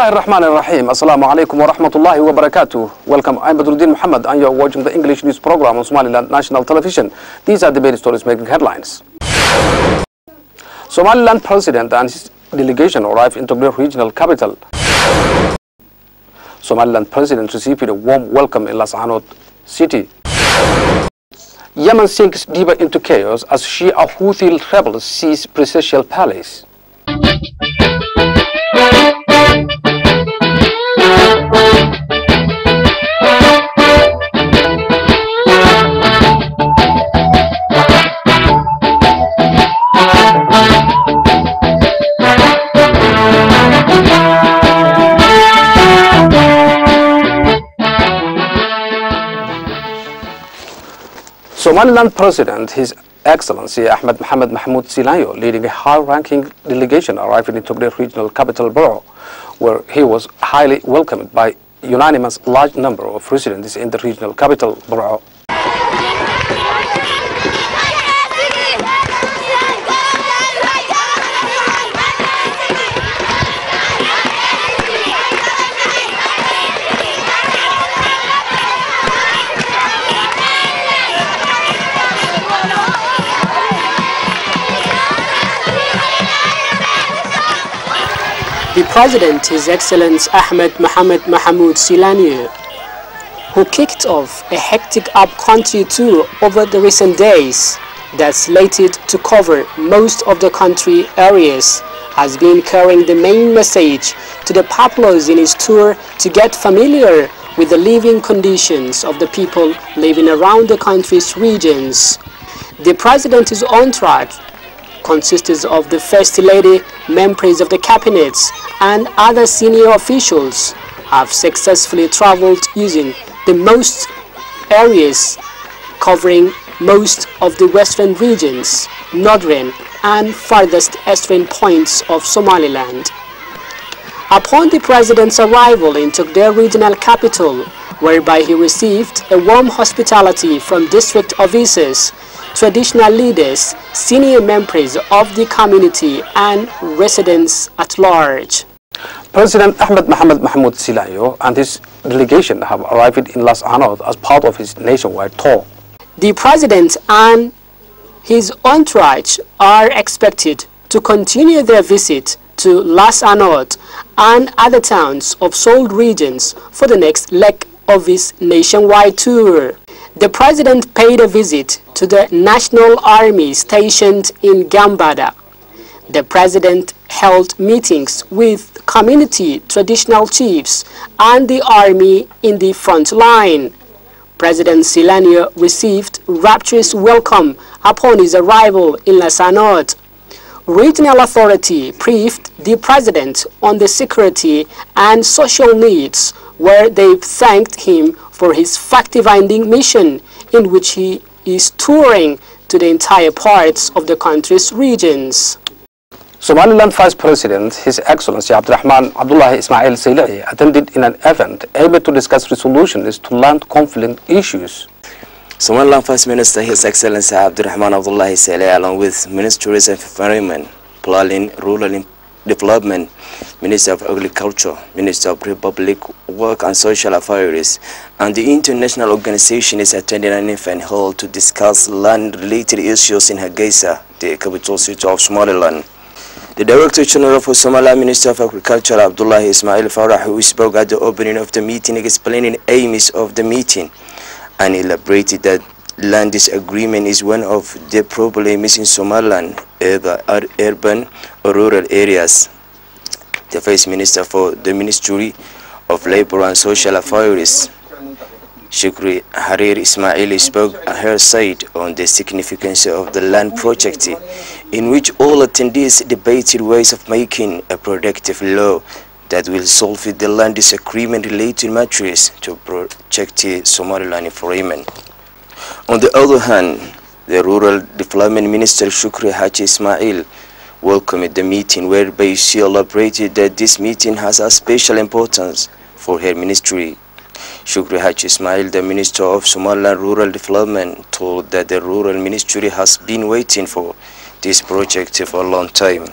Bismillah ar-Rahman ar-Rahim. Assalamu alaikum wa rahmatullahi wa barakatuh. Welcome. I'm Badruddin Muhammad and you're watching the English news program on Somaliland National Television. These are the main stories making headlines. Somaliland president and his delegation arrived in Togdheer regional capital. Somaliland president received a warm welcome in Las Anod city. Yemen sinks deeper into chaos as Shia Houthi rebels seize presidential palace. Somaliland President, His Excellency Ahmed Mohamed Mahmoud Silanyo, leading a high-ranking delegation, arrived in Togdheer regional capital borough, where he was highly welcomed by unanimous large number of residents in the regional capital borough. The President, His Excellency Ahmed Mohamed Mahmoud Silanyo, who kicked off a hectic up-country tour over the recent days that's slated to cover most of the country areas, has been carrying the main message to the populace in his tour to get familiar with the living conditions of the people living around the country's regions. The President's entourage consists of the First Lady, members of the cabinets, and other senior officials have successfully traveled using the most areas covering most of the western regions, northern and farthest eastern points of Somaliland. Upon the President's arrival in Togdheer regional capital, whereby he received a warm hospitality from district officers, traditional leaders, senior members of the community and residents at large. President Ahmed Mohamed Mahmoud Silanyo and his delegation have arrived in Las Anod as part of his nationwide tour. The President and his entourage are expected to continue their visit to Las Anod and other towns of Sold regions for the next leg of his nationwide tour. The President paid a visit to the National Army stationed in Gambada. The President held meetings with community traditional chiefs and the army in the front line. President Silanyo received rapturous welcome upon his arrival in Las Anod. Regional authority briefed the President on the security and social needs, where they thanked him for his fact-finding mission in which he is touring to the entire parts of the country's regions. Somaliland Vice President, His Excellency Abdurrahman Abdullah Ismail Sailahi, attended in an event aimed to discuss resolutions to land conflict issues. Somaliland First Minister, His Excellency Abdurrahman Abdullah Sailahi, along with Ministries of Environment, Planning, Rural Development, Minister of Agriculture, Minister of Public Work and Social Affairs, and the international organization is attending an event hall to discuss land-related issues in Hargeisa, the capital city of Somaliland. The Director General for Somaliland Minister of Agriculture, Abdullah Ismail Farah, who spoke at the opening of the meeting, explaining the aims of the meeting and elaborated that land disagreement is one of the problems in Somaliland, urban or rural areas. The Vice Minister for the Ministry of Labor and Social Affairs, Shukri Harir Ismail, spoke at her side on the significance of the land project, in which all attendees debated ways of making a productive law that will solve the land disagreement related matters to protect Somaliland environment. On the other hand, the Rural Development Minister Shukri Haji Ismail welcomed the meeting, whereby she elaborated that this meeting has a special importance for her ministry. Shukri Haji Ismail, the Minister of Somaliland Rural Development, told that the Rural Ministry has been waiting for this project for a long time.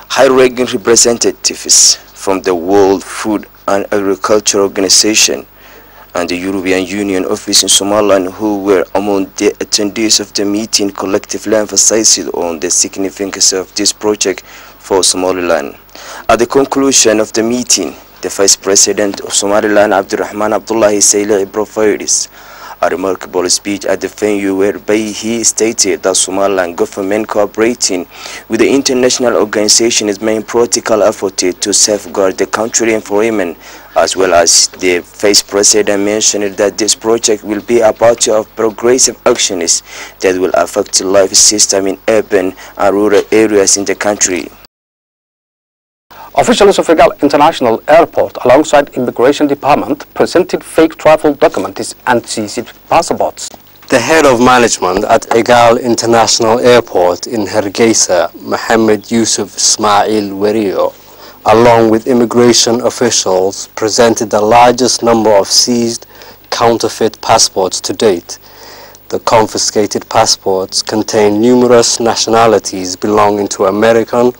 High-ranking representatives from the World Food and Agriculture Organization and the European Union office in Somaliland, who were among the attendees of the meeting, collectively emphasized on the significance of this project for Somaliland. At the conclusion of the meeting, the Vice President of Somaliland, Abdurrahman Abdullahi Saleh, provided a remarkable speech at the venue whereby he stated that Somaliland government cooperating with the international organization is main practical effort to safeguard the country environment, as well as the Vice President mentioned that this project will be a part of progressive actions that will affect the life system in urban and rural areas in the country. Officials of Egal International Airport, alongside Immigration Department, presented fake travel documents and seized passports. The head of management at Egal International Airport in Hargeisa, Mohammed Yusuf Ismail Werio, along with immigration officials, presented the largest number of seized counterfeit passports to date. The confiscated passports contain numerous nationalities belonging to American,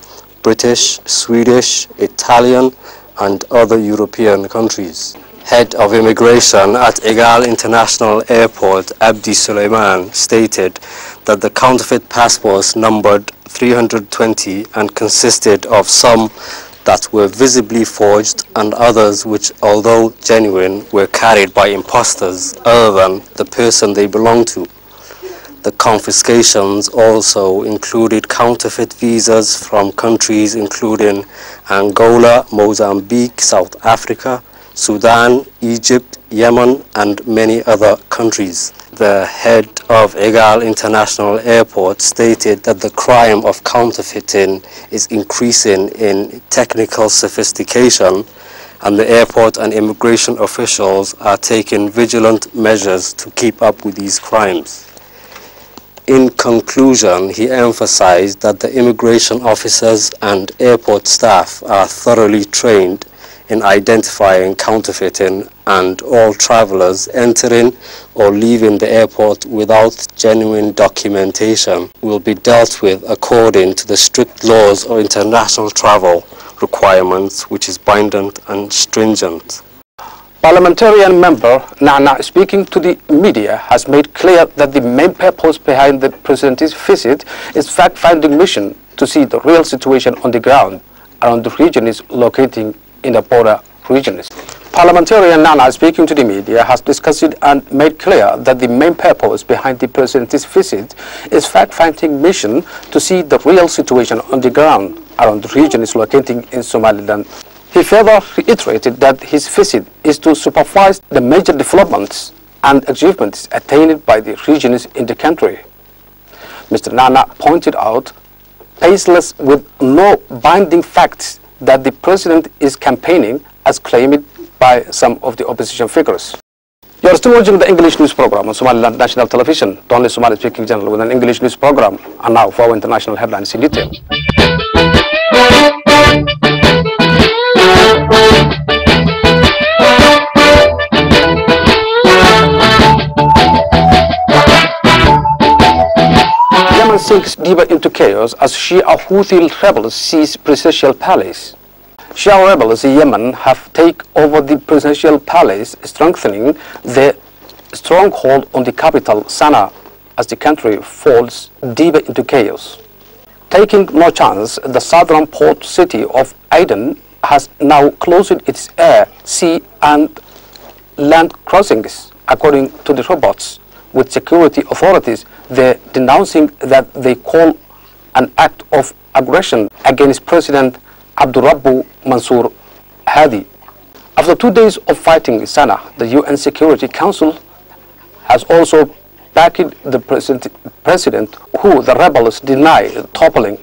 British, Swedish, Italian, and other European countries. Head of Immigration at Egal International Airport, Abdi Suleiman, stated that the counterfeit passports numbered 320 and consisted of some that were visibly forged and others which, although genuine, were carried by impostors other than the person they belonged to. The confiscations also included counterfeit visas from countries including Angola, Mozambique, South Africa, Sudan, Egypt, Yemen, and many other countries. The head of Egal International Airport stated that the crime of counterfeiting is increasing in technical sophistication, and the airport and immigration officials are taking vigilant measures to keep up with these crimes. In conclusion, he emphasized that the immigration officers and airport staff are thoroughly trained in identifying counterfeiting, and all travelers entering or leaving the airport without genuine documentation will be dealt with according to the strict laws of international travel requirements, which is binding and stringent. Parliamentarian member Nana, speaking to the media, has made clear that the main purpose behind the president's visit is fact-finding mission to see the real situation on the ground around the region is locating in the border regions. Parliamentarian Nana, speaking to the media, has discussed and made clear that the main purpose behind the president's visit is fact-finding mission to see the real situation on the ground around the region is locating in Somaliland. He further reiterated that his visit is to supervise the major developments and achievements attained by the regions in the country. Mr. Nana pointed out, baseless with no binding facts, that the president is campaigning as claimed by some of the opposition figures. You are still watching the English news program on Somaliland National Television, the only Somali-speaking channel with an English news program. And now for our international headlines in detail. Yemen sinks deeper into chaos as Shia Houthi rebels seize presidential palace. Shia rebels in Yemen have taken over the presidential palace, strengthening their stronghold on the capital, Sana'a, as the country falls deeper into chaos. Taking no chance, the southern port city of Aden has now closed its air, sea and land crossings, according to the reports, with security authorities there denouncing that they call an act of aggression against President Abdurrabbu Mansur Hadi. After 2 days of fighting in Sana'a, the UN Security Council has also backed the president who the rebels deny toppling.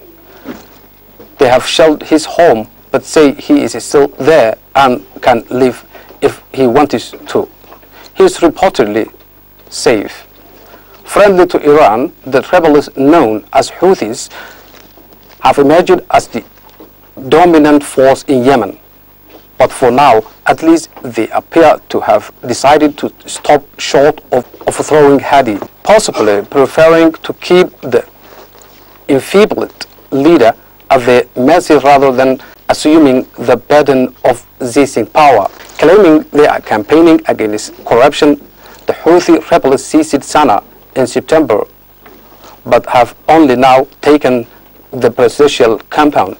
They have shelled his home but say he is still there and can leave if he wanted to. He is reportedly safe. Friendly to Iran, the rebels known as Houthis have emerged as the dominant force in Yemen. But for now, at least they appear to have decided to stop short of overthrowing Hadi, possibly preferring to keep the enfeebled leader at their mercy rather than assuming the burden of seizing power. Claiming they are campaigning against corruption, the Houthi rebels seized Sana'a in September, but have only now taken the presidential compound.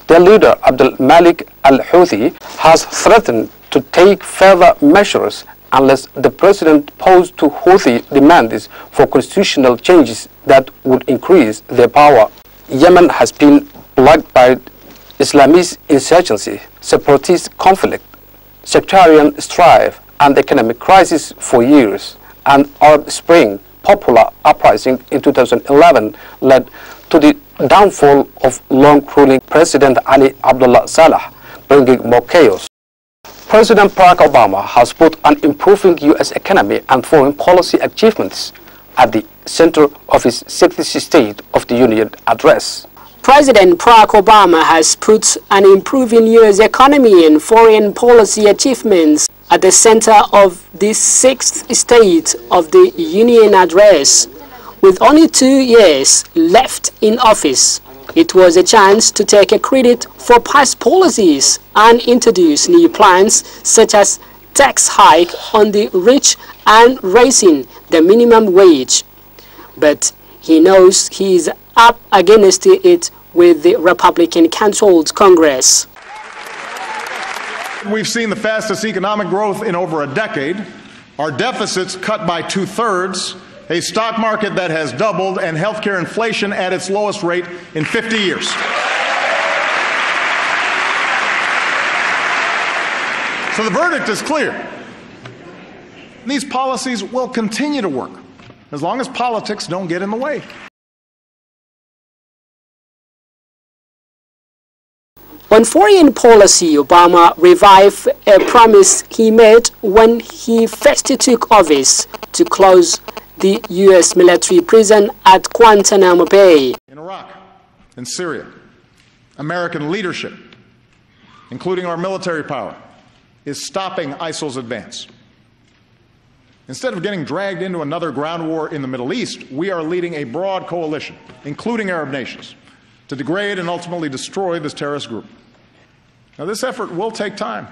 Their leader, Abdul Malik al-Houthi, has threatened to take further measures unless the president posed to Houthi demands for constitutional changes that would increase their power. Yemen has been plagued by Islamist insurgency, separatist conflict, sectarian strife, and economic crisis for years. An Arab Spring popular uprising in 2011 led to the downfall of long-ruling President Ali Abdullah Saleh, bringing more chaos. President Barack Obama has put an improving U.S. economy and foreign policy achievements at the center of his 60th State of the Union address. President Barack Obama has put an improving U.S. economy and foreign policy achievements at the center of the 6th State of the Union address. With only 2 years left in office, it was a chance to take a credit for past policies and introduce new plans such as tax hike on the rich and raising the minimum wage. But he knows he is up against it with the Republican-controlled Congress. We've seen the fastest economic growth in over a decade, our deficits cut by 2/3, a stock market that has doubled, and healthcare inflation at its lowest rate in 50 years. So the verdict is clear. These policies will continue to work as long as politics don't get in the way. On foreign policy, Obama revived a promise he made when he first took office to close the U.S. military prison at Guantanamo Bay. In Iraq and Syria, American leadership, including our military power, is stopping ISIL's advance. Instead of getting dragged into another ground war in the Middle East, we are leading a broad coalition, including Arab nations, to degrade and ultimately destroy this terrorist group. Now, this effort will take time.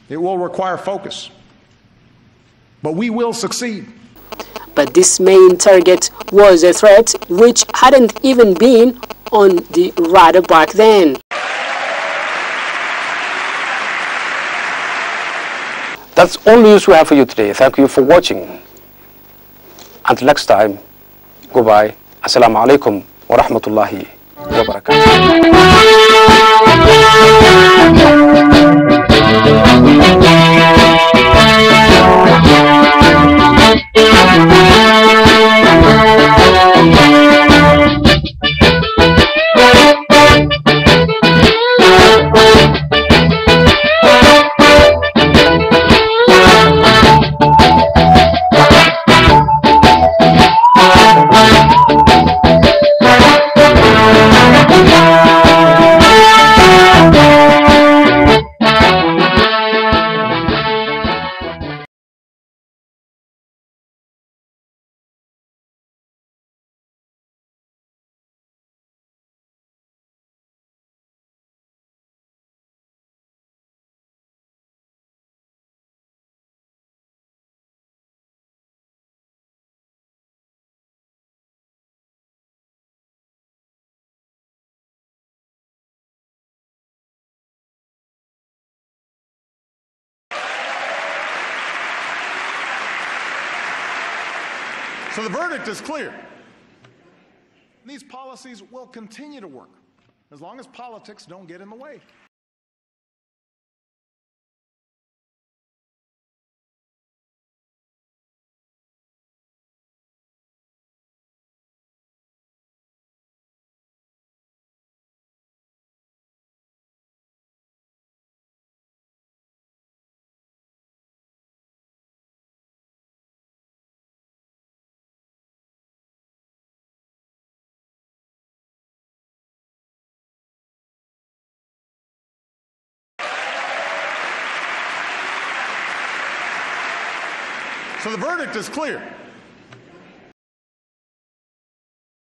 It will require focus. But we will succeed. But this main target was a threat which hadn't even been on the radar back then. That's all news we have for you today. Thank you for watching. Until next time, goodbye. Assalamu alaikum wa rahmatullahi wa So the verdict is clear. These policies will continue to work as long as politics don't get in the way. So the verdict is clear.